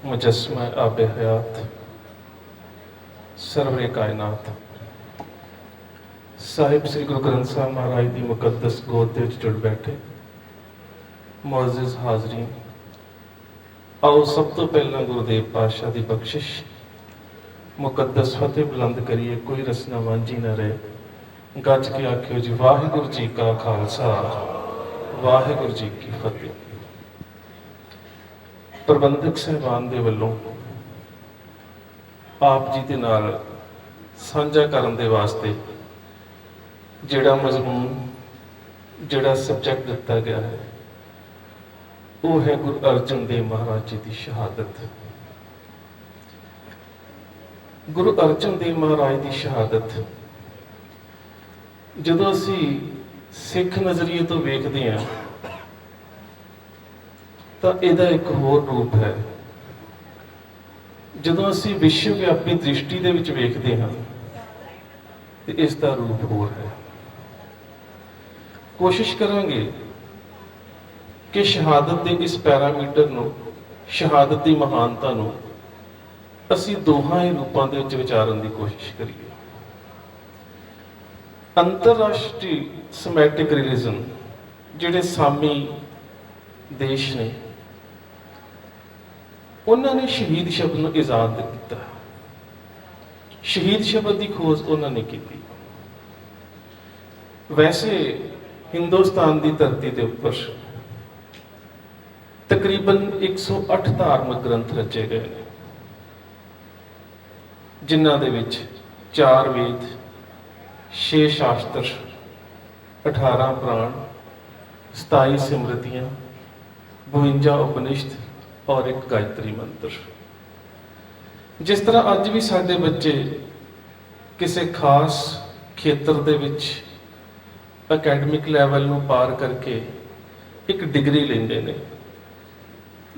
मुजस्मा आब हयात सरवरे कायनात साहिब श्री गुरु ग्रंथ साहब महाराज की मुकद्दस गोद के जुड़ बैठे मुअज़्ज़िज़ हाज़रीन, आओ सब तो पहला गुरुदेव पातशाह की बख्शिश मुकद्दस फतेह बुलंद करिए। कोई रसना वांझी न रहे। गज के आखियो जी वाहिगुरू जी का खालसा वाहिगुरू जी की फतेह। प्रबंधक साहबान दे वल्लों आप जी दे नाल साझा करन दे वास्ते जिहड़ा मजमून जिहड़ा सबजैक्ट दिता गया है वो है गुरु अर्जन देव महाराज जी की शहादत। गुरु अर्जन देव महाराज की शहादत जदों असी सिख नज़रिए तो वेखते हैं तो यदा एक होर रूप है। जदों असी विश्वव्यापी दृष्टि दे विच वेखते हैं तो इसका रूप होर है। कोशिश करांगे कि शहादत के इस पैरामीटर नूं, शहादत की महानता नूं असी दोहां ही रूपों के विच विचारन की कोशिश करिए। अंतरराष्ट्रीय समैटिक रिलीजन जिहड़े सामी देश ने उन्होंने शहीद शब्द को इजाद किया। शहीद शब्द की खोज उन्होंने की। वैसे हिंदुस्तान की धरती के उपर तकरीबन 108 धार्मिक ग्रंथ रचे गए हैं, जिन्हां दे विच 4 वेद, 6 शास्त्र, 18 पुराण, 27 सिमरतियां, 52 उपनिषद और एक गायत्री मंत्र। जिस तरह अज भी साडे बच्चे किसी खास खेत्र दे विच अकैडमिक लैवल नूं पार करके एक डिग्री लेंदे ने,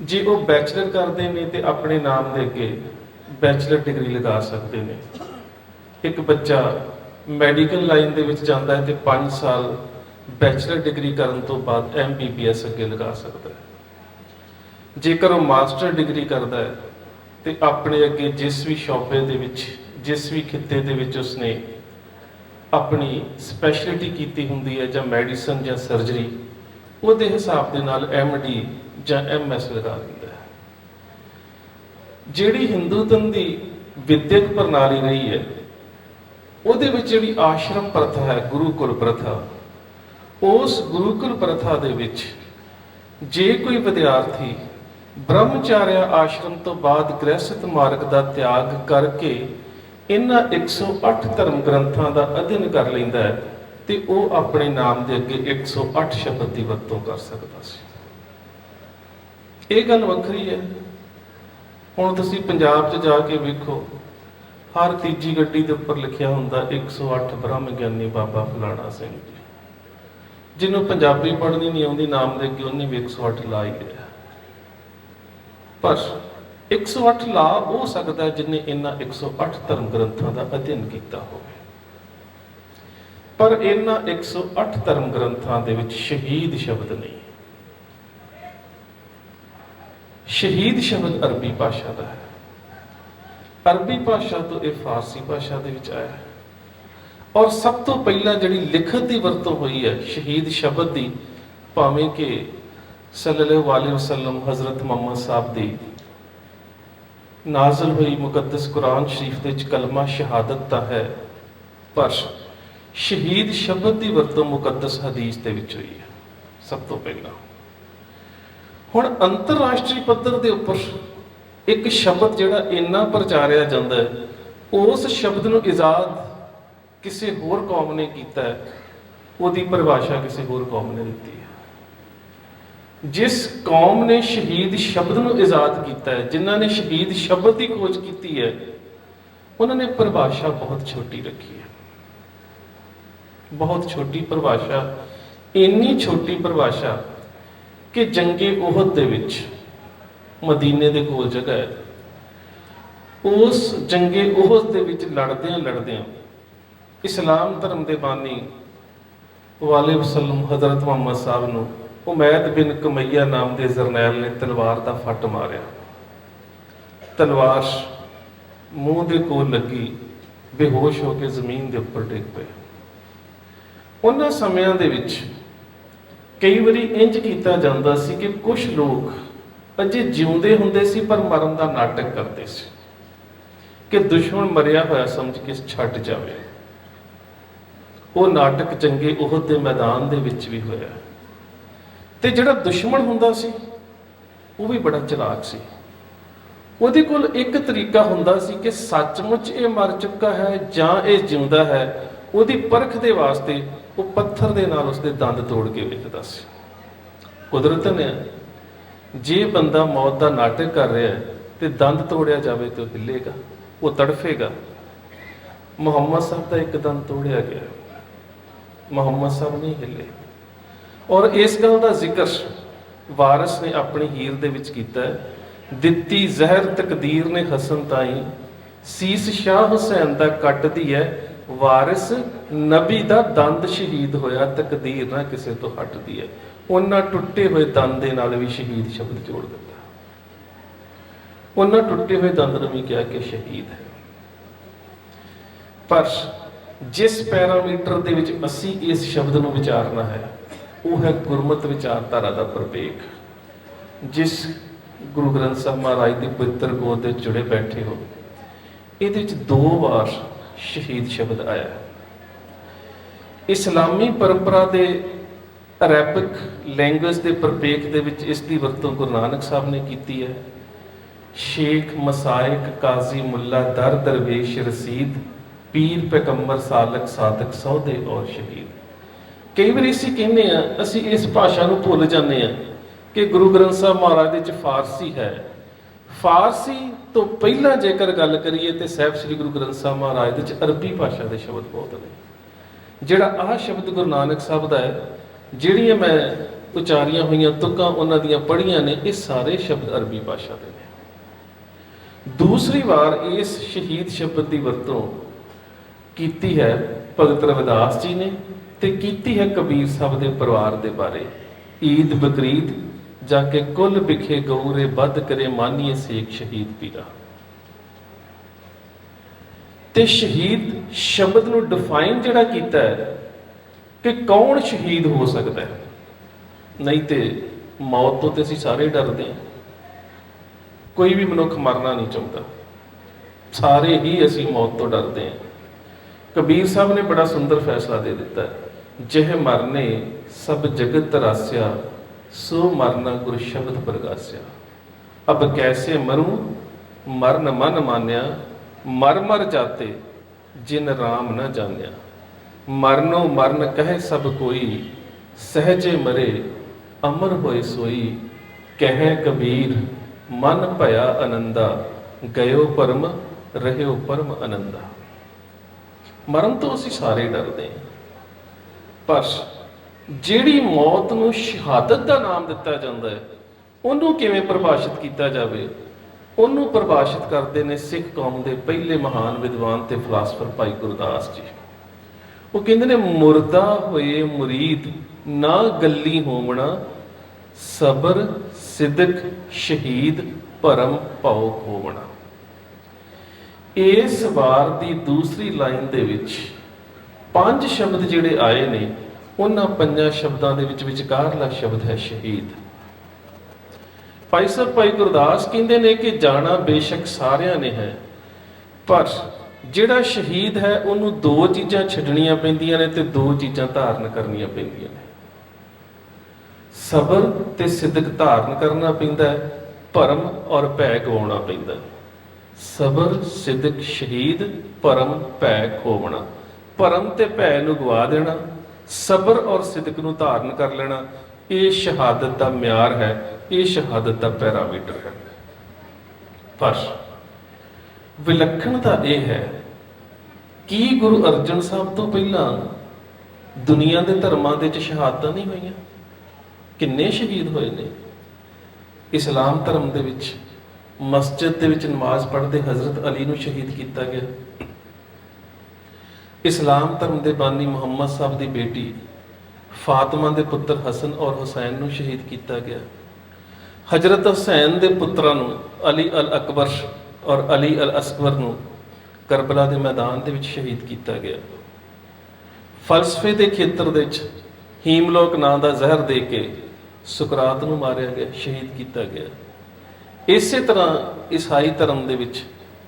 जे वो बैचलर करते हैं तो अपने नाम के अगे बैचलर डिग्री लगा सकते हैं। एक बच्चा मैडिकल लाइन दे विच जांदा है तो 5 साल बैचलर डिग्री करन तो बाद MBBS अगे लगा सकता है। जेकर वो मास्टर डिग्री करता है तो अपने अगे जिस भी शोबे दे विच, जिस भी खिते दे विच उसने अपनी स्पैशलिटी की होंदी है, जां मैडिसन जां सर्जरी, वो हिसाब के नाल MD जां MS लगा दिंदा है। जिहड़ी हिंदुत्व की विद्यक प्रणाली रही है उहदे विच जिहड़ी आश्रम प्रथा है, गुरुकुल प्रथा, उस गुरुकुल प्रथा दे विच जे कोई विद्यार्थी ब्रह्मचार्य आश्रम तो बाद गृहस्थ मार्ग का त्याग करके इन्हां 108 धर्म ग्रंथों का अध्ययन कर लैंदा है तो वो अपने नाम के अगे 108 शब्द की वरतों कर सकता सी। ये गल वखरी है। हुण तुसीं पंजाब च जाके वेखो, हर तीजी गड्डी के उपर लिखिया हुंदा 108 ब्रह्म ज्ञानी बाबा फलाना सिंह जी। जिन्होंने पंजाबी पढ़नी नहीं आती नाम के अगे उन्हें भी 108 ला ही लिया। पर 108 ला हो सकता है जिन्हें इन्हां 108 धर्म ग्रंथों का अध्ययन किया हो। पर इन्हां 108 धर्म ग्रंथों के विच शहीद शब्द नहीं। शहीद शब्द अरबी भाषा का है। अरबी भाषा तो यह फारसी भाषा के विच आया है। और सब तो पहला जिहड़ी लिखत की वरतों हुई है शहीद शब्द की, भावें कि सल्लल्लाहु अलैहि वसल्लम हज़रत मुहम्मद साहब की नाज़िल हुई मुकद्दस कुरान शरीफ के कलमा शहादत तो है, पर शहीद शब्द की वरतों मुकद्दस हदीस के विच हुई है सब तो पहला। हुण अंतरराष्ट्रीय पद्धर के उपर एक शब्द जिहड़ा इन्ना प्रचारिया जाता है उस शब्द को इजाद किसी होर कौम ने किया है, उसकी परिभाषा किसी होर कौम ने दी है। जिस कौम ने शहीद शब्द को इजाद किया है, जिन्हों ने शहीद शब्द की खोज की है, उन्होंने परिभाषा बहुत छोटी रखी है। बहुत छोटी परिभाषा, इन्नी छोटी परिभाषा कि जंगे ओहद दे विच मदीने दे कोल जगह है, उस जंगे ओहद दे विच लड़दियां लड़दियां इस्लाम धर्म के बानी वाले वसल्लम हज़रत मुहम्मद साहब नूं उमैद बिन कमैया नाम के जरनैल ने तलवार का फट मारिया। ਤਲਵਾਰ ਮੂੰਹ ਦੇ ਕੋਲ ਲੱਗੀ, ਬੇਹੋਸ਼ ਹੋ ਕੇ ਜ਼ਮੀਨ ਦੇ ਉੱਪਰ ਡਿੱਗ ਪਏ। ਉਹਨਾਂ ਸਮਿਆਂ ਦੇ ਵਿੱਚ ਕਈ ਵਾਰੀ ਇੰਜ ਕੀਤਾ ਜਾਂਦਾ ਸੀ ਕਿ ਕੁਝ ਲੋਕ ਅਜੇ ਜਿਉਂਦੇ ਹੁੰਦੇ ਸੀ ਪਰ ਮਰਨ ਦਾ ਨਾਟਕ ਕਰਦੇ ਸੀ ਕਿ ਦੁਸ਼ਮਣ ਮਰਿਆ ਹੋਇਆ ਸਮਝ ਕੇ ਛੱਡ ਜਾਵੇ। ਉਹ ਨਾਟਕ ਚੰਗੇ ਉਹਦ ਦੇ ਮੈਦਾਨ ਦੇ ਵਿੱਚ ਵੀ ਹੋਇਆ। ਤੇ ਜਿਹੜਾ ਦੁਸ਼ਮਣ ਹੁੰਦਾ ਸੀ ਉਹ ਵੀ ਬੜਾ ਚਲਾਕ ਸੀ। ਉਹਦੇ ਕੋਲ ਇੱਕ ਤਰੀਕਾ ਹੁੰਦਾ ਸੀ ਕਿ ਸੱਚਮੁੱਚ ਇਹ ਮਰ ਚੁੱਕਾ ਹੈ ਜਾਂ ਇਹ ਜਿਉਂਦਾ ਹੈ, ਉਹਦੀ ਪਰਖ ਦੇ ਵਾਸਤੇ ਉਹ ਪੱਥਰ ਦੇ ਨਾਲ ਉਸਦੇ ਦੰਦ ਤੋੜ ਕੇ ਵੇਖਦਾ ਸੀ। ਕੁਦਰਤ ਨੇ ਜੇ ਬੰਦਾ ਮੌਤ ਦਾ ਨਾਟਕ ਕਰ ਰਿਹਾ ਹੈ ਤੇ ਦੰਦ ਤੋੜਿਆ ਜਾਵੇ ਤੇ ਉਹ ਹਿੱਲੇਗਾ, ਉਹ ਤੜਫੇਗਾ। ਮੁਹੰਮਦ ਸਾਹਿਬ ਦਾ ਇੱਕ ਦੰਦ ਤੋੜਿਆ ਗਿਆ, ਮੁਹੰਮਦ ਸਾਹਿਬ ਨਹੀਂ ਹਿੱਲੇ। ਔਰ ਇਸ ਗੱਲ ਦਾ ਜ਼ਿਕਰ ਵਾਰਿਸ ਨੇ ਆਪਣੀ ਹੀਰ ਦੇ ਵਿੱਚ ਕੀਤਾ ਹੈ, ਦਿੱਤੀ ਜ਼ਹਿਰ ਤਕਦੀਰ ਨੇ ਹਸਨ ਤਾਈ, ਸੀਸ ਸ਼ਾਹ ਹੁਸੈਨ ਦਾ ਕੱਟਦੀ ਹੈ, ਵਾਰਿਸ ਨਬੀ ਦਾ ਦੰਦ ਸ਼ਹੀਦ ਹੋਇਆ, ਤਕਦੀਰ ਨਾ ਕਿਸੇ ਤੋਂ ਹਟਦੀ ਹੈ। ਉਹਨਾਂ ਟੁੱਟੇ ਹੋਏ ਦੰਦ ਦੇ ਨਾਲ ਵੀ ਸ਼ਹੀਦ ਸ਼ਬਦ ਜੋੜ ਦਿੱਤਾ। ਉਹਨਾਂ ਟੁੱਟੇ ਹੋਏ ਦੰਦ ਨੂੰ ਵੀ ਕਿਹਾ ਕਿ ਸ਼ਹੀਦ ਹੈ। ਪਰ ਜਿਸ ਪੈਰਾਮੀਟਰ ਦੇ ਵਿੱਚ ਅਸੀਂ ਇਸ ਸ਼ਬਦ ਨੂੰ ਵਿਚਾਰਨਾ ਹੈ ਉਹ ਹੈ ਗੁਰਮਤਿ ਵਿਚਾਰਧਾਰਾ ਦਾ ਪ੍ਰਵੇਗ। ਜਿਸ ਗੁਰੂ ਗ੍ਰੰਥ ਸਾਹਿਬ ਮਹਾਰਾਜ ਦੀ ਪਵਿੱਤਰ ਗੋਦ ਦੇ ਜੁੜੇ ਬੈਠੇ ਹੋ, ਇਹਦੇ ਵਿੱਚ 2 ਵਾਰ ਸ਼ਹੀਦ ਸ਼ਬਦ ਆਇਆ। ਇਸਲਾਮੀ ਪਰੰਪਰਾ ਦੇ ਅਰੈਬਿਕ ਲੈਂਗੁਏਜ ਦੇ ਪ੍ਰਵੇਗ ਦੇ ਵਿੱਚ ਇਸ ਦੀ ਵਰਤੋਂ ਗੁਰੂ ਨਾਨਕ ਸਾਹਿਬ ਨੇ ਕੀਤੀ ਹੈ। ਸ਼ੇਖ, ਮਸਾਇਕ, ਕਾਜ਼ੀ, ਮੁੱਲਾ, ਦਰ, ਦਰਵੇਸ਼, ਰਸੀਦ, ਪੀਰ, ਪੈਗੰਬਰ, ਸਾਲਕ, ਸਾਦਕ, ਸੌਦੇ ਔਰ ਸ਼ਹੀਦ। ਕਈ ਵਾਰੀ ਅਸੀਂ ਕਹਿੰਦੇ ਹਾਂ, ਅਸੀਂ ਇਸ ਭਾਸ਼ਾ ਨੂੰ ਭੁੱਲ ਜਾਂਦੇ ਹਾਂ ਕਿ ਗੁਰੂ ਗ੍ਰੰਥ ਸਾਹਿਬ ਮਹਾਰਾਜ ਦੇ ਵਿੱਚ ਫਾਰਸੀ ਹੈ। ਫਾਰਸੀ ਤੋਂ ਪਹਿਲਾਂ ਜੇਕਰ ਗੱਲ ਕਰੀਏ ਤੇ ਸਾਹਿਬ ਸ੍ਰੀ ਗੁਰੂ ਗ੍ਰੰਥ ਸਾਹਿਬ ਮਹਾਰਾਜ ਦੇ ਵਿੱਚ ਅਰਬੀ ਭਾਸ਼ਾ ਦੇ ਸ਼ਬਦ ਬਹੁਤ ਨੇ। ਜਿਹੜਾ ਆਹ ਸ਼ਬਦ ਗੁਰੂ ਨਾਨਕ ਸਾਹਿਬ ਦਾ ਹੈ, ਜਿਹੜੀਆਂ ਮੈਂ ਉਚਾਰੀਆਂ ਹੋਈਆਂ ਤੁਕਾਂ ਉਹਨਾਂ ਦੀਆਂ ਪੜ੍ਹੀਆਂ ਨੇ, ਇਹ ਸਾਰੇ ਸ਼ਬਦ ਅਰਬੀ ਭਾਸ਼ਾ ਦੇ ਨੇ। ਦੂਸਰੀ ਵਾਰ ਇਸ ਸ਼ਹੀਦ ਸ਼ਬਦ ਦੀ ਵਰਤੋਂ ਕੀਤੀ ਹੈ ਭਗਤ ਰਵਿਦਾਸ ਜੀ ਨੇ ਤੇ ਕੀਤੀ ਹੈ ਕਬੀਰ ਸਾਹਿਬ ਦੇ ਪਰਿਵਾਰ ਦੇ ਬਾਰੇ। ਈਦ ਬਕਰੀਦ ਜਾ ਕੇ ਕੁੱਲ ਵਿਖੇ ਗਊਰੇ ਵੱਧ ਕਰੇ, ਮਾਨੀਏ ਸੇਖ ਸ਼ਹੀਦ ਪੀਰਾ। ਤੇ ਸ਼ਹੀਦ ਸ਼ਬਦ ਨੂੰ ਡਿਫਾਈਨ ਜਿਹੜਾ ਕੀਤਾ ਹੈ ਕਿ ਕੌਣ ਸ਼ਹੀਦ ਹੋ ਸਕਦਾ ਹੈ। ਨਹੀਂ ਤੇ ਮੌਤ ਤੋਂ ਤੇ ਅਸੀਂ ਸਾਰੇ ਡਰਦੇ ਹਾਂ, ਕੋਈ ਵੀ ਮਨੁੱਖ ਮਰਨਾ ਨਹੀਂ ਚਾਹੁੰਦਾ, ਸਾਰੇ ਹੀ ਅਸੀਂ ਮੌਤ ਤੋਂ ਡਰਦੇ ਹਾਂ। ਕਬੀਰ ਸਾਹਿਬ ਨੇ ਬੜਾ ਸੁੰਦਰ ਫੈਸਲਾ ਦੇ ਦਿੱਤਾ, ਜਿਹ ਮਰਨੇ ਸਭ ਜਗਤ ਰਾਸਿਆ, ਸੋ ਮਰਨਾ ਗੁਰ ਸ਼ਬਦ ਪ੍ਰਗਾਸਿਆ। ਅਬ ਕੈਸੇ ਮरूं ਮਰਨ ਮਨ ਮਾਨਿਆ, ਮਰ ਮਰ ਜਾਤੇ ਜਿਨ ਰਾਮ ਨਾ ਜਾਣਿਆ। ਮਰਨੋ ਮਰਨ ਕਹਿ ਸਭ ਕੋਈ, ਸਹਜੇ ਮਰੇ ਅਮਰ ਹੋਏ ਸੋਈ। ਕਹਿ ਕਬੀਰ ਮਨ ਭਇਆ ਆਨੰਦਾ, ਗਇਓ ਪਰਮ ਰਹਿਓ ਪਰਮ ਆਨੰਦਾ। ਮਰਨ ਤੋਂ ਅਸੀਂ ਸਾਰੇ ਡਰਦੇ ਹਾਂ, ਪਰ ਜਿਹੜੀ ਮੌਤ ਨੂੰ ਸ਼ਹਾਦਤ ਦਾ ਨਾਮ ਦਿੱਤਾ ਜਾਂਦਾ ਹੈ, ਉਹਨੂੰ ਕਿਵੇਂ ਪਰਿਭਾਸ਼ਿਤ ਕੀਤਾ ਜਾਵੇ, ਉਹਨੂੰ ਪਰਿਭਾਸ਼ਿਤ ਕਰਦੇ ਨੇ ਸਿੱਖ ਕੌਮ ਦੇ ਪਹਿਲੇ ਮਹਾਨ ਵਿਦਵਾਨ ਤੇ ਫਿਲਾਸਫਰ ਭਾਈ ਗੁਰਦਾਸ ਜੀ। ਉਹ ਕਹਿੰਦੇ ਨੇ, ਮੁਰਦਾ ਹੋਏ ਮੁਰੀਦ ਨਾ ਗੱਲੀ ਹੋਵਣਾ, ਸਬਰ ਸਿਦਕ ਸ਼ਹੀਦ ਭਰਮ ਭਉ ਹੋਵਣਾ। ਇਸ ਵਾਰ ਦੀ ਦੂਸਰੀ ਲਾਈਨ ਦੇ ਵਿੱਚ 5 ਸ਼ਬਦ ਜਿਹੜੇ ਆਏ ਨੇ, ਉਹਨਾਂ 5 ਸ਼ਬਦਾਂ ਦੇ ਵਿੱਚ ਵਿਚਕਾਰਲਾ ਸ਼ਬਦ ਹੈ ਸ਼ਹੀਦ। ਭਾਈ ਸਾਹਿਬ ਭਾਈ ਗੁਰਦਾਸ ਕਹਿੰਦੇ ਨੇ ਕਿ ਜਾਣਾ ਬੇਸ਼ੱਕ ਸਾਰਿਆਂ ਨੇ ਹੈ, ਪਰ ਜਿਹੜਾ ਸ਼ਹੀਦ ਹੈ ਉਹਨੂੰ 2 ਚੀਜ਼ਾਂ ਛੱਡਣੀਆਂ ਪੈਂਦੀਆਂ ਨੇ ਤੇ 2 ਚੀਜ਼ਾਂ ਧਾਰਨ ਕਰਨੀਆਂ ਪੈਂਦੀਆਂ ਨੇ। ਸਬਰ ਤੇ ਸਿਦਕ ਧਾਰਨ ਕਰਨਾ ਪੈਂਦਾ ਹੈ, ਭਰਮ ਔਰ ਭੈ ਗਵਾਉਣਾ ਪੈਂਦਾ। ਸਬਰ ਸਿਦਕ ਸ਼ਹੀਦ, ਭਰਮ ਭੈ ਖੋਵਣਾ। ਭਰਮ ਤੇ ਭੈ ਨੂੰ ਗਵਾ ਦੇਣਾ, ਸਬਰ ਔਰ ਸਿਦਕ ਨੂੰ ਧਾਰਨ ਕਰ ਲੈਣਾ, ਇਹ ਸ਼ਹਾਦਤ ਦਾ ਮਿਆਰ ਹੈ, ਇਹ ਸ਼ਹਾਦਤ ਦਾ ਪੈਰਾਮੀਟਰ ਹੈ। ਪਰ ਵਿਲੱਖਣਤਾ ਇਹ ਹੈ ਕਿ ਗੁਰੂ ਅਰਜਨ ਸਾਹਿਬ ਤੋਂ ਪਹਿਲਾਂ ਦੁਨੀਆ ਦੇ ਧਰਮਾਂ ਦੇ ਵਿੱਚ ਸ਼ਹਾਦਤਾਂ ਨਹੀਂ ਹੋਈਆਂ। ਕਿੰਨੇ ਸ਼ਹੀਦ ਹੋਏ ਨੇ। ਇਸਲਾਮ ਧਰਮ ਦੇ ਵਿੱਚ ਮਸਜਿਦ ਦੇ ਵਿੱਚ ਨਮਾਜ਼ ਪੜ੍ਹਦੇ ਹਜ਼ਰਤ ਅਲੀ ਨੂੰ ਸ਼ਹੀਦ ਕੀਤਾ ਗਿਆ। ਇਸਲਾਮ ਧਰਮ ਦੇ ਬਾਨੀ ਮੁਹੰਮਦ ਸਾਹਿਬ ਦੀ ਬੇਟੀ ਫਾਤਿਮਾ ਦੇ ਪੁੱਤਰ ਹਸਨ ਔਰ ਹੁਸੈਨ ਨੂੰ ਸ਼ਹੀਦ ਕੀਤਾ ਗਿਆ। ਹਜ਼ਰਤ ਹੁਸੈਨ ਦੇ ਪੁੱਤਰਾਂ ਨੂੰ ਅਲੀ ਅਲ ਅਕਬਰ ਔਰ ਅਲੀ ਅਲ ਅਸਗਰ ਨੂੰ ਕਰਬਲਾ ਦੇ ਮੈਦਾਨ ਦੇ ਵਿੱਚ ਸ਼ਹੀਦ ਕੀਤਾ ਗਿਆ। ਫਲਸਫੇ ਦੇ ਖੇਤਰ ਦੇ ਵਿੱਚ ਹੀਮਲੋਕ ਨਾਂ ਦਾ ਜ਼ਹਿਰ ਦੇ ਕੇ ਸੁਕਰਾਤ ਨੂੰ ਮਾਰਿਆ ਗਿਆ, ਸ਼ਹੀਦ ਕੀਤਾ ਗਿਆ। ਇਸੇ ਤਰ੍ਹਾਂ ਈਸਾਈ ਧਰਮ ਦੇ ਵਿੱਚ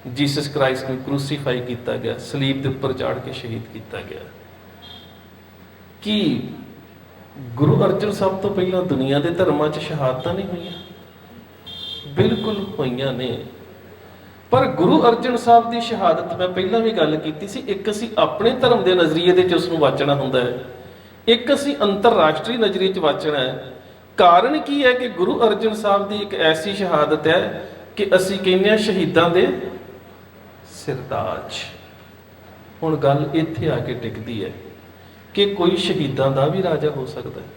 ਜੀਸਸ ਕ੍ਰਾਈਸਟ ਨੂੰ ਕਰੂਸੀਫਾਈ ਕੀਤਾ ਗਿਆ, ਸਲੀਬ ਦੇ ਉੱਪਰ ਚਾੜ ਕੇ ਸ਼ਹੀਦ ਕੀਤਾ ਗਿਆ। ਕੀ ਗੁਰੂ ਅਰਜਨ ਸਾਹਿਬ ਤੋਂ ਪਹਿਲਾਂ ਦੁਨੀਆ ਦੇ ਧਰਮਾਂ 'ਚ ਸ਼ਹਾਦਤਾਂ ਨਹੀਂ ਹੋਈਆਂ? ਬਿਲਕੁਲ ਹੋਈਆਂ ਨੇ। ਪਰ ਗੁਰੂ ਅਰਜਨ ਸਾਹਿਬ ਦੀ ਸ਼ਹਾਦਤ, ਮੈਂ ਪਹਿਲਾਂ ਵੀ ਗੱਲ ਕੀਤੀ ਸੀ, ਇੱਕ ਅਸੀਂ ਆਪਣੇ ਧਰਮ ਦੇ ਨਜ਼ਰੀਏ ਦੇ 'ਚ ਉਸ ਨੂੰ ਵਾਚਣਾ ਹੁੰਦਾ ਹੈ, ਇੱਕ ਅਸੀਂ ਅੰਤਰਰਾਸ਼ਟਰੀ ਨਜ਼ਰੀਏ 'ਚ ਵਾਚਣਾ ਹੈ। ਕਾਰਨ ਕੀ ਹੈ ਕਿ ਗੁਰੂ ਅਰਜਨ ਸਾਹਿਬ ਦੀ ਇੱਕ ਐਸੀ ਸ਼ਹਾਦਤ ਹੈ ਕਿ ਅਸੀਂ ਕਹਿੰਦੇ ਹਾਂ ਸ਼ਹੀਦਾਂ ਦੇ ਸਿਰਤਾਜ। ਹੁਣ ਗੱਲ ਇੱਥੇ ਆ ਕੇ ਟਿਕਦੀ ਹੈ ਕਿ ਕੋਈ ਸ਼ਹੀਦਾਂ ਦਾ ਵੀ ਰਾਜਾ ਹੋ ਸਕਦਾ ਹੈ,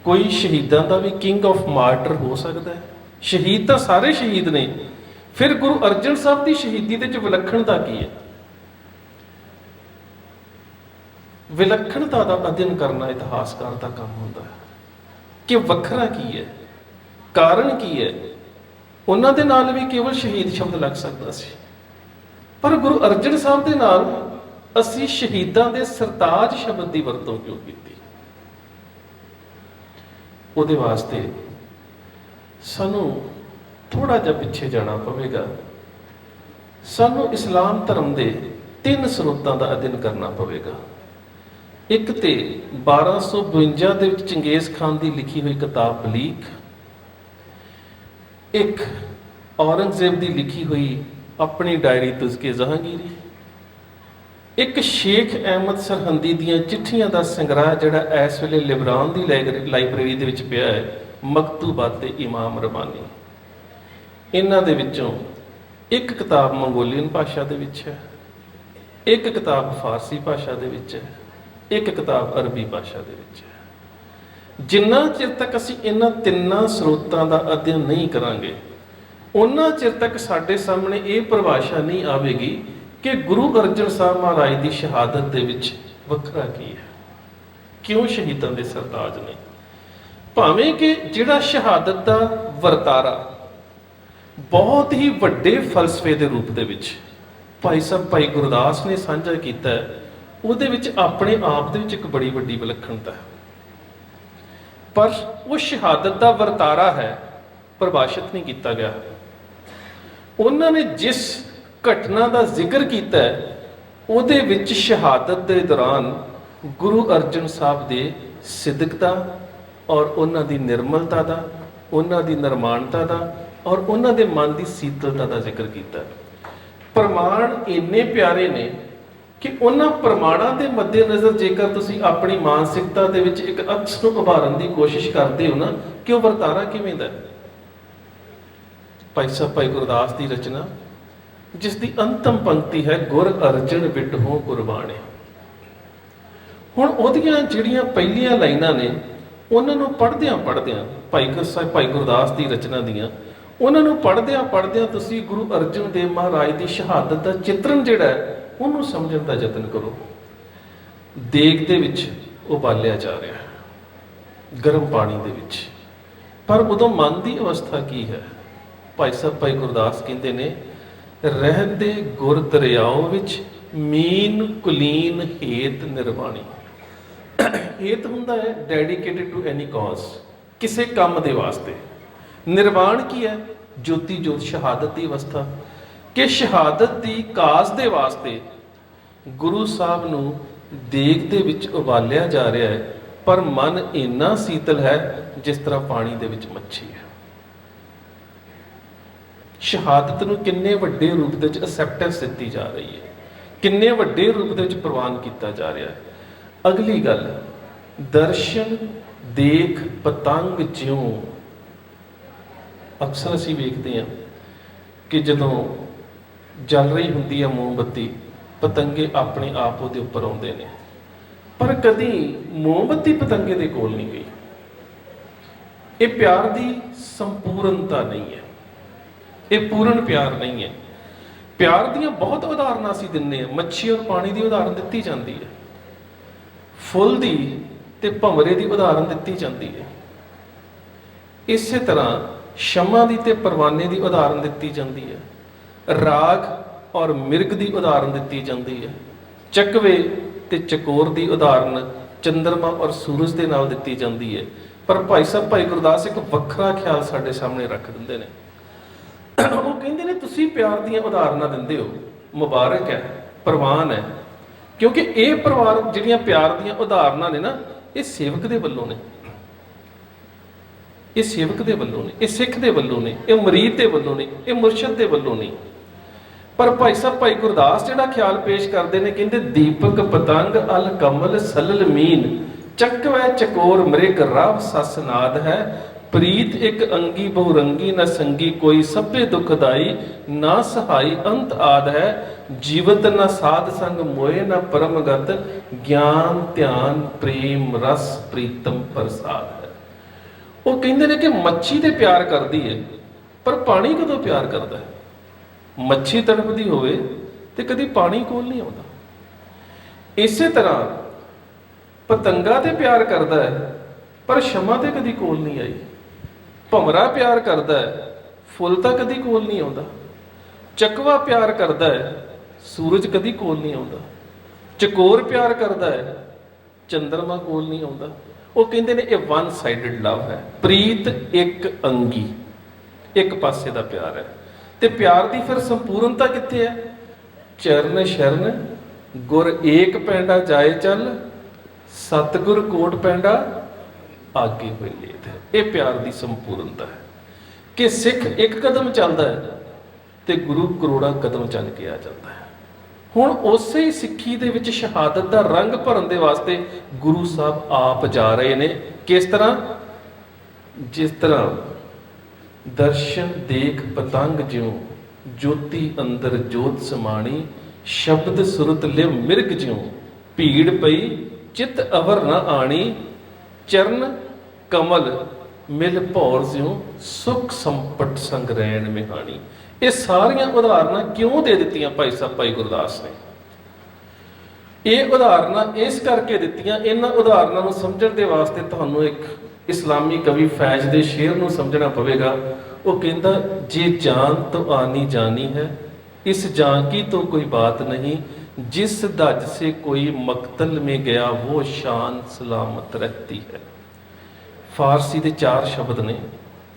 ਕੋਈ ਸ਼ਹੀਦਾਂ ਦਾ ਵੀ ਕਿੰਗ ਆਫ ਮਾਰਟਰ ਹੋ ਸਕਦਾ ਹੈ। ਸ਼ਹੀਦ ਤਾਂ ਸਾਰੇ ਸ਼ਹੀਦ ਨੇ, ਫਿਰ ਗੁਰੂ ਅਰਜਨ ਸਾਹਿਬ ਦੀ ਸ਼ਹੀਦੀ ਦੇ ਵਿੱਚ ਵਿਲੱਖਣਤਾ ਕੀ ਹੈ? ਵਿਲੱਖਣਤਾ ਦਾ ਅਧਿਐਨ ਕਰਨਾ ਇਤਿਹਾਸਕਾਰ ਦਾ ਕੰਮ ਹੁੰਦਾ ਹੈ ਕਿ ਵੱਖਰਾ ਕੀ ਹੈ, ਕਾਰਨ ਕੀ ਹੈ। ਉਹਨਾਂ ਦੇ ਨਾਲ ਵੀ ਕੇਵਲ ਸ਼ਹੀਦ ਸ਼ਬਦ ਲੱਗ ਸਕਦਾ ਸੀ, ਪਰ ਗੁਰੂ ਅਰਜਨ ਸਾਹਿਬ ਦੇ ਨਾਲ ਅਸੀਂ ਸ਼ਹੀਦਾਂ ਦੇ ਸਰਤਾਜ ਸ਼ਬਦ ਦੀ ਵਰਤੋਂ ਕਿਉਂ ਕੀਤੀ? ਉਹਦੇ ਵਾਸਤੇ ਸਾਨੂੰ ਥੋੜਾ ਜਿਹਾ ਪਿੱਛੇ ਜਾਣਾ ਪਵੇਗਾ। ਸਾਨੂੰ ਇਸਲਾਮ ਧਰਮ ਦੇ 3 ਸਰੋਤਾਂ ਦਾ ਅਧਿਐਨ ਕਰਨਾ ਪਵੇਗਾ। ਇੱਕ ਤੇ 1252 ਦੇ ਵਿੱਚ ਚੰਗੇਜ਼ ਖਾਨ ਦੀ ਲਿਖੀ ਹੋਈ ਕਿਤਾਬ ਬਲੀਕ, ਇੱਕ ਔਰੰਗਜ਼ੇਬ ਦੀ ਲਿਖੀ ਹੋਈ ਆਪਣੀ ਡਾਇਰੀ ਤੁਜ਼ਕੇ ਜਹਾਂਗੀਰੀ, ਇੱਕ ਸ਼ੇਖ ਅਹਿਮਦ ਸਰਹੰਦੀ ਦੀਆਂ ਚਿੱਠੀਆਂ ਦਾ ਸੰਗ੍ਰਹਿ ਜਿਹੜਾ ਇਸ ਵੇਲੇ ਲਿਬਰਾਨ ਦੀ ਲਾਇਬ੍ਰੇਰੀ ਦੇ ਵਿੱਚ ਪਿਆ ਹੈ, ਮਕਤੂਬਾਤ ਇਮਾਮ ਰਬਾਨੀ। ਇਹਨਾਂ ਦੇ ਵਿੱਚੋਂ ਇੱਕ ਕਿਤਾਬ ਮੰਗੋਲੀਅਨ ਭਾਸ਼ਾ ਦੇ ਵਿੱਚ ਹੈ, ਇੱਕ ਕਿਤਾਬ ਫਾਰਸੀ ਭਾਸ਼ਾ ਦੇ ਵਿੱਚ ਹੈ, ਇੱਕ ਕਿਤਾਬ ਅਰਬੀ ਭਾਸ਼ਾ ਦੇ ਵਿੱਚ ਹੈ। ਜਿੰਨਾ ਚਿਰ ਤੱਕ ਅਸੀਂ ਇਹਨਾਂ ਤਿੰਨਾਂ ਸਰੋਤਾਂ ਦਾ ਅਧਿਐਨ ਨਹੀਂ ਕਰਾਂਗੇ, ਉਹਨਾਂ ਚਿਰ ਤੱਕ ਸਾਡੇ ਸਾਹਮਣੇ ਇਹ ਪਰਿਭਾਸ਼ਾ ਨਹੀਂ ਆਵੇਗੀ ਕਿ ਗੁਰੂ ਅਰਜਨ ਸਾਹਿਬ ਮਹਾਰਾਜ ਦੀ ਸ਼ਹਾਦਤ ਦੇ ਵਿੱਚ ਵੱਖਰਾ ਕੀ ਹੈ, ਕਿਉਂ ਸ਼ਹੀਦਾਂ ਦੇ ਸਰਤਾਜ ਨੇ। ਭਾਵੇਂ ਕਿ ਜਿਹੜਾ ਸ਼ਹਾਦਤ ਦਾ ਵਰਤਾਰਾ ਬਹੁਤ ਹੀ ਵੱਡੇ ਫਲਸਫੇ ਦੇ ਰੂਪ ਦੇ ਵਿੱਚ ਭਾਈ ਗੁਰਦਾਸ ਨੇ ਸਾਂਝਾ ਕੀਤਾ ਹੈ, ਉਹਦੇ ਵਿੱਚ ਆਪਣੇ ਆਪ ਦੇ ਵਿੱਚ ਇੱਕ ਬੜੀ ਵੱਡੀ ਵਿਲੱਖਣਤਾ ਹੈ। ਪਰ ਉਹ ਸ਼ਹਾਦਤ ਦਾ ਵਰਤਾਰਾ ਹੈ, ਪਰਿਭਾਸ਼ਿਤ ਨਹੀਂ ਕੀਤਾ ਗਿਆ। ਉਹਨਾਂ ਨੇ ਜਿਸ ਘਟਨਾ ਦਾ ਜ਼ਿਕਰ ਕੀਤਾ ਹੈ, ਉਹਦੇ ਵਿੱਚ ਸ਼ਹਾਦਤ ਦੇ ਦੌਰਾਨ ਗੁਰੂ ਅਰਜਨ ਸਾਹਿਬ ਦੇ ਸਿਦਕ ਦਾ ਔਰ ਉਹਨਾਂ ਦੀ ਨਿਰਮਲਤਾ ਦਾ, ਉਹਨਾਂ ਦੀ ਨਿਰਮਾਣਤਾ ਦਾ ਔਰ ਉਹਨਾਂ ਦੇ ਮਨ ਦੀ ਸੀਤਲਤਾ ਦਾ ਜ਼ਿਕਰ ਕੀਤਾ। ਪ੍ਰਮਾਣ ਇੰਨੇ ਪਿਆਰੇ ਨੇ ਕਿ ਉਹਨਾਂ ਪ੍ਰਮਾਣਾਂ ਦੇ ਮੱਦੇਨਜ਼ਰ ਜੇਕਰ ਤੁਸੀਂ ਆਪਣੀ ਮਾਨਸਿਕਤਾ ਦੇ ਵਿੱਚ ਇੱਕ ਅਕਸ ਨੂੰ ਉਭਾਰਨ ਦੀ ਕੋਸ਼ਿਸ਼ ਕਰਦੇ ਹੋ ਨਾ ਕਿ ਉਹ ਵਰਤਾਰਾ ਕਿਵੇਂ ਦਾ। ਭਾਈ ਗੁਰਦਾਸ ਦੀ ਰਚਨਾ ਜਿਸ ਦੀ ਅੰਤਮ ਪੰਕਤੀ ਹੈ, ਗੁਰ ਅਰਜਨ ਵਿਟਹੋ ਕੁਰਬਾਣੇ। ਹੁਣ ਉਹਦੀਆਂ ਜਿਹੜੀਆਂ ਪਹਿਲੀਆਂ ਲਾਈਨਾਂ ਨੇ, ਉਹਨਾਂ ਨੂੰ ਪੜ੍ਹਦਿਆਂ ਭਾਈ ਗੁਰਦਾਸ ਦੀ ਰਚਨਾ ਦੀਆਂ, ਉਹਨਾਂ ਨੂੰ ਪੜ੍ਹਦਿਆਂ ਤੁਸੀਂ ਗੁਰੂ ਅਰਜਨ ਦੇਵ ਮਹਾਰਾਜ ਦੀ ਸ਼ਹਾਦਤ ਦਾ ਚਿੱਤਰਨ ਜਿਹੜਾ ਹੈ ਉਹਨੂੰ ਸਮਝਣ ਦਾ ਯਤਨ ਕਰੋ। ਦੇਗ ਦੇ ਵਿੱਚ ਉਬਾਲਿਆ ਜਾ ਰਿਹਾ ਹੈ ਗਰਮ ਪਾਣੀ ਦੇ ਵਿੱਚ, ਪਰ ਉਦੋਂ ਮਨ ਦੀ ਅਵਸਥਾ ਕੀ ਹੈ? ਭਾਈ ਗੁਰਦਾਸ ਕਹਿੰਦੇ ਨੇ, ਰਹਿੰਦੇ ਗੁਰ ਦਰਿਆਓ ਵਿੱਚ ਮੀਨ ਕੁਲੀਨ ਹੇਤ ਨਿਰਵਾਣੀ। ਹੇਤ ਹੁੰਦਾ ਹੈ ਡੈਡੀਕੇਟਡ ਟੂ ਐਨੀ ਕਾਜ਼, ਕਿਸੇ ਕੰਮ ਦੇ ਵਾਸਤੇ। ਨਿਰਵਾਣ ਕੀ ਹੈ? ਜੋਤੀ ਜੋਤ, ਸ਼ਹਾਦਤ ਦੀ ਅਵਸਥਾ, ਕਿ ਸ਼ਹਾਦਤ ਦੀ ਕਾਜ਼ ਦੇ ਵਾਸਤੇ ਗੁਰੂ ਸਾਹਿਬ ਨੂੰ ਦੇਗ ਦੇ ਵਿੱਚ ਉਬਾਲਿਆ ਜਾ ਰਿਹਾ ਹੈ, ਪਰ ਮਨ ਇੰਨਾ ਸੀਤਲ ਹੈ ਜਿਸ ਤਰ੍ਹਾਂ ਪਾਣੀ ਦੇ ਵਿੱਚ ਮੱਛੀ ਹੈ। ਸ਼ਹਾਦਤ ਨੂੰ ਕਿੰਨੇ ਵੱਡੇ ਰੂਪ ਦੇ ਵਿੱਚ ਅਸੈਪਟੈਂਸ ਦਿੱਤੀ ਜਾ ਰਹੀ ਹੈ, ਕਿੰਨੇ ਵੱਡੇ ਰੂਪ ਦੇ ਵਿੱਚ ਪ੍ਰਵਾਨ ਕੀਤਾ ਜਾ ਰਿਹਾ ਹੈ। ਅਗਲੀ ਗੱਲ, ਦਰਸ਼ਨ ਦੇਖ ਪਤੰਗ ਜਿਉਂ। ਅਕਸਰ ਅਸੀਂ ਵੇਖਦੇ ਹਾਂ ਕਿ ਜਦੋਂ ਜਲ ਰਹੀ ਹੁੰਦੀ ਹੈ ਮੋਮਬੱਤੀ, ਪਤੰਗੇ ਆਪਣੇ ਆਪ ਉਹਦੇ ਉੱਪਰ ਆਉਂਦੇ ਨੇ, ਪਰ ਕਦੀ ਮੋਮਬੱਤੀ ਪਤੰਗੇ ਦੇ ਕੋਲ ਨਹੀਂ ਗਈ। ਇਹ ਪਿਆਰ ਦੀ ਸੰਪੂਰਨਤਾ ਨਹੀਂ ਹੈ, ਇਹ ਪੂਰਨ ਪਿਆਰ ਨਹੀਂ ਹੈ। ਪਿਆਰ ਦੀਆਂ ਬਹੁਤ ਉਦਾਹਰਨਾਂ ਅਸੀਂ ਦਿੰਦੇ ਹਾਂ, ਮੱਛੀ ਔਰ ਪਾਣੀ ਦੀ ਉਦਾਹਰਨ ਦਿੱਤੀ ਜਾਂਦੀ ਹੈ, ਫੁੱਲ ਦੀ ਤੇ ਭੰਵਰੇ ਦੀ ਉਦਾਹਰਨ ਦਿੱਤੀ ਜਾਂਦੀ ਹੈ। ਇਸੇ ਤਰ੍ਹਾਂ ਸ਼ਮਾ ਦੀ ਤੇ ਪਰਵਾਨੇ ਦੀ ਉਦਾਹਰਨ ਦਿੱਤੀ ਜਾਂਦੀ ਹੈ। ਰਾਗ ਔਰ ਮਿਰਗ ਦੀ ਉਦਾਹਰਨ ਦਿੱਤੀ ਜਾਂਦੀ ਹੈ। ਚੱਕਵੇ ਤੇ ਚਕੋਰ ਦੀ ਉਦਾਹਰਨ ਚੰਦਰਮਾ ਔਰ ਸੂਰਜ ਦੇ ਨਾਲ ਦਿੱਤੀ ਜਾਂਦੀ ਹੈ। ਪਰ ਭਾਈ ਸਾਹਿਬ ਭਾਈ ਗੁਰਦਾਸ ਇੱਕ ਵੱਖਰਾ ਖਿਆਲ ਸਾਡੇ ਸਾਹਮਣੇ ਰੱਖ ਦਿੰਦੇ ਨੇ। ਉਹ ਕਹਿੰਦੇ ਨੇ ਤੁਸੀਂ ਪਿਆਰ ਦੀਆਂ ਉਦਾਹਰਨਾਂ ਦਿੰਦੇ ਹੋ, ਮੁਬਾਰਕ ਹੈ, ਪ੍ਰਵਾਨ ਹੈ, ਕਿਉਂਕਿ ਇਹ ਪਰਿਵਾਰ ਜਿਹੜੀਆਂ ਪਿਆਰ ਦੀਆਂ ਉਦਾਹਰਨਾਂ ਨੇ ਨਾ, ਇਹ ਸੇਵਕ ਦੇ ਵੱਲੋਂ ਨੇ, ਇਹ ਸੇਵਕ ਦੇ ਵੱਲੋਂ ਨੇ, ਇਹ ਸਿੱਖ ਦੇ ਵੱਲੋਂ ਨੇ, ਇਹ ਮੁਰੀਦ ਦੇ ਵੱਲੋਂ ਨੇ, ਇਹ ਮੁਰਸ਼ਿਦ ਦੇ ਵੱਲੋਂ ਨਹੀਂ। ਪਰ ਭਾਈ ਸਾਹਿਬ ਭਾਈ ਗੁਰਦਾਸ ਜਿਹੜਾ ਖਿਆਲ ਪੇਸ਼ ਕਰਦੇ ਨੇ, ਕਹਿੰਦੇ ਦੀਪਕ ਪਤੰਗ ਅਲ ਕਮਲ ਸਲਲ ਮੀਨ ਚੱਕਵੈ ਚਕੋਰ ਮ੍ਰਿਗ ਰਵ ਸਸ ਨਾਦ ਹੈ ਪ੍ਰੀਤ ਇੱਕ ਅੰਗੀ ਬਹੁਰੰਗੀ ਨ ਸੰਗੀ ਕੋਈ ਸਭੇ ਦੁਖਦਾਈ ਨਾ ਸਹਾਈ ਅੰਤ ਆਦ ਹੈ ਜੀਵਤ ਨ ਸਾਧ ਸੰਗ ਮੋਏ ਨ ਪਰਮਗਤ ਗਿਆਨ ਧਿਆਨ ਪ੍ਰੇਮ ਰਸ ਪ੍ਰੀਤਮ ਪ੍ਰਸਾਦ ਹੈ। ਉਹ ਕਹਿੰਦੇ ਨੇ ਕਿ ਮੱਛੀ ਤੇ ਪਿਆਰ ਕਰਦੀ ਹੈ, ਪਰ ਪਾਣੀ ਕਦੋਂ ਪਿਆਰ ਕਰਦਾ ਹੈ? ਮੱਛੀ ਤੜਫਦੀ ਹੋਵੇ ਤੇ ਕਦੀ ਪਾਣੀ ਕੋਲ ਨਹੀਂ ਆਉਂਦਾ। ਇਸੇ ਤਰ੍ਹਾਂ ਪਤੰਗਾ ਤੇ ਪਿਆਰ ਕਰਦਾ ਹੈ, ਪਰ ਸ਼ਮਾ ਤੇ ਕਦੀ ਕੋਲ ਨਹੀਂ ਆਈ। ਭੰਵਰਾ ਪਿਆਰ ਕਰਦਾ ਹੈ, ਫੁੱਲ ਤਾਂ ਕਦੀ ਕੋਲ ਨਹੀਂ ਆਉਂਦਾ। ਚਕਵਾ ਪਿਆਰ ਕਰਦਾ ਹੈ, ਸੂਰਜ ਕਦੀ ਕੋਲ ਨਹੀਂ ਆਉਂਦਾ। ਚਕੋਰ ਪਿਆਰ ਕਰਦਾ ਹੈ, ਚੰਦਰਮਾ ਕੋਲ ਨਹੀਂ ਆਉਂਦਾ। ਉਹ ਕਹਿੰਦੇ ਨੇ ਇਹ ਵਨ ਸਾਈਡਡ ਲਵ ਹੈ। ਪ੍ਰੀਤ ਇੱਕ ਅੰਗੀ, ਇੱਕ ਪਾਸੇ ਦਾ ਪਿਆਰ ਹੈ। ਤੇ ਪਿਆਰ ਦੀ ਫਿਰ ਸੰਪੂਰਨਤਾ ਕਿੱਥੇ ਹੈ? ਚਰਨ ਸ਼ਰਨ ਗੁਰ ਏਕ ਪੈਂਡਾ ਜਾਏ ਚੱਲ ਸਤਿਗੁਰ ਕੋਟ ਪੈਂਡਾ ਆਗੇ ਹੋਏ ਲੇਤ। ਇਹ ਪਿਆਰ ਦੀ ਸੰਪੂਰਨਤਾ ਹੈ ਕਿ ਸਿੱਖ ਇੱਕ ਕਦਮ ਚੱਲਦਾ ਹੈ ਤੇ ਗੁਰੂ ਕਰੋੜਾਂ ਕਦਮ ਚੱਲ ਕੇ ਆ ਜਾਂਦਾ ਹੈ। ਹੁਣ ਉਸੇ ਹੀ ਸਿੱਖੀ ਦੇ ਵਿੱਚ ਸ਼ਹਾਦਤ ਦਾ ਰੰਗ ਭਰਨ ਦੇ ਵਾਸਤੇ ਗੁਰੂ ਸਾਹਿਬ ਆਪ ਜਾ ਰਹੇ ਨੇ। ਕਿਸ ਤਰ੍ਹਾਂ? ਜਿਸ ਤਰ੍ਹਾਂ ਦਰਸ਼ਨ ਦੇਖ ਪਤੰਗ ਜਿਉ ਜੋਤੀ ਅੰਦਰ ਜੋਤ ਸਮਾਣੀ ਸ਼ਬਦ ਸੁਰਤ ਲਿਵ ਮਿਰਗ ਜਿਉ ਭੀੜ ਪਈ ਚਿਤ ਅਵਰ ਨਾ ਆਣੀ ਚਰਨ ਕਮਲ ਮਿਲ ਭੌਰ ਜਿਉ ਸੁਖ ਸੰਪਟ ਸੰਗ ਰਹਿਣ ਮਿਹਾਣੀ। ਇਹ ਸਾਰੀਆਂ ਉਦਾਹਰਨਾਂ ਕਿਉਂ ਦੇ ਦਿੱਤੀਆਂ ਭਾਈ ਸਾਹਿਬ ਭਾਈ ਗੁਰਦਾਸ ਨੇ? ਇਹ ਉਦਾਹਰਨਾਂ ਇਸ ਕਰਕੇ ਦਿੱਤੀਆਂ, ਇਹਨਾਂ ਉਦਾਹਰਨਾਂ ਨੂੰ ਸਮਝਣ ਦੇ ਵਾਸਤੇ ਤੁਹਾਨੂੰ ਇੱਕ ਇਸਲਾਮੀ ਕਵੀ ਫੈਜ਼ ਦੇ ਸ਼ੇਰ ਨੂੰ ਸਮਝਣਾ ਪਵੇਗਾ। ਉਹ ਕਹਿੰਦਾ ਜੇ ਜਾਨ ਤੋਂ ਆਨੀ ਜਾਨੀ ਹੈ ਇਸ ਜਾਨ ਕੀ तो कोई बात नहीं जिस दज से कोई मकतल में गया वो शान सलामत रहती है। फारसी के 4 शब्द ने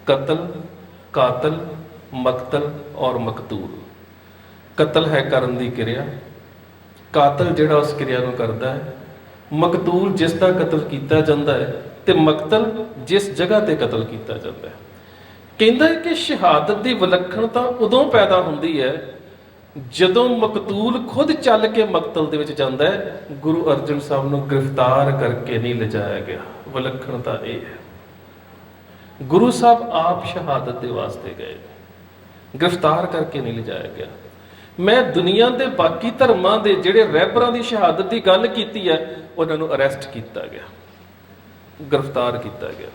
कतल, कातल, मकतल और मकतूल। कतल है करन दी क्रिया, कातल जिहड़ा उस क्रिया नूं करदा है, मकतूल जिस दा कतल कीता जांदा है ते मकतल जिस जगह ते कतल कीता जांदा है। कहंदा है कि शहादत दी विलक्षणता उदों पैदा हुंदी है ਜਦੋਂ ਮਕਤੂਲ ਖੁਦ ਚੱਲ ਕੇ ਮਕਤਲ ਦੇ ਵਿੱਚ ਜਾਂਦਾ ਹੈ। ਗੁਰੂ ਅਰਜਨ ਸਾਹਿਬ ਨੂੰ ਗ੍ਰਿਫਤਾਰ ਕਰਕੇ ਨਹੀਂ ਲਿਜਾਇਆ ਗਿਆ। ਵਿਲੱਖਣਤਾ ਇਹ ਹੈ, ਗੁਰੂ ਸਾਹਿਬ ਆਪ ਸ਼ਹਾਦਤ ਦੇ ਵਾਸਤੇ ਗਏ, ਗ੍ਰਿਫਤਾਰ ਕਰਕੇ ਨਹੀਂ ਲਿਜਾਇਆ ਗਿਆ। ਮੈਂ ਦੁਨੀਆ ਦੇ ਬਾਕੀ ਧਰਮਾਂ ਦੇ ਜਿਹੜੇ ਰਹਿਬਰਾਂ ਦੀ ਸ਼ਹਾਦਤ ਦੀ ਗੱਲ ਕੀਤੀ ਹੈ, ਉਹਨਾਂ ਨੂੰ ਅਰੈਸਟ ਕੀਤਾ ਗਿਆ, ਗ੍ਰਿਫਤਾਰ ਕੀਤਾ ਗਿਆ।